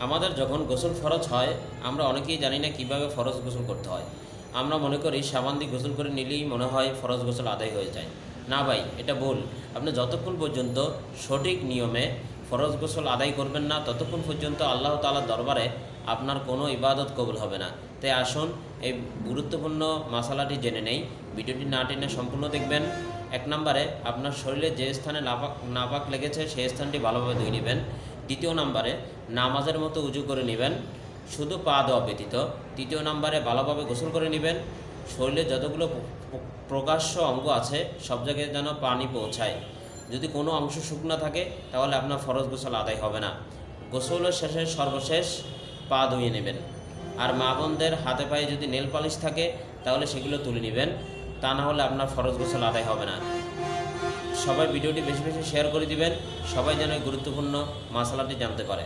আমাদের যখন গোসল ফরজ হয় আমরা অনেকেই জানি না কিভাবে ফরজ গোসল করতে হয়। আমরা মনে করি সাবান দিয়ে গোসল করে নিলেই মনে হয় ফরজ গোসল আদায় হয়ে যায়। না ভাই, এটা ভুল। আপনি যতক্ষণ পর্যন্ত সঠিক নিয়মে ফরজ গোসল আদায় করবেন না ততক্ষণ পর্যন্ত আল্লাহ তাআলার দরবারে আপনার কোনো ইবাদত কবুল হবে না। তাই আসুন এই গুরুত্বপূর্ণ মাসালাটি জেনে নেই। ভিডিওটি না টেনে সম্পূর্ণ দেখবেন। এক নম্বরে আপনার শরীরে যে স্থানে নাপাক লেগেছে সেই স্থানটি ভালোভাবে ধুয়ে নেবেন। দ্বিতীয় নম্বরে নামাজের মতো উজু করে নেবেন, শুধু পা দেওয়া ব্যতীত। তৃতীয় নম্বরে ভালোভাবে গোসল করে নেবেন। শরীরে যতগুলো প্রকাশ্য অঙ্গ আছে সব জায়গায় যেন পানি পৌঁছায়। যদি কোনো অংশ শুকনো থাকে তাহলে আপনার ফরজ গোসল আদায় হবে না। গোসলের শেষে সর্বশেষ পা ধুয়ে নেবেন। আর মা বোনদের হাতে পায়ে যদি নেল পালিশ থাকে তাহলে সেগুলো তুলে নেবেন, তা না হলে আপনার ফরজ গোসল আদায় হবে না। সবাই ভিডিওটি বেশি বেশি শেয়ার করে দিবেন, সবাই যেন এই গুরুত্বপূর্ণ মাসালাটি জানতে পারে।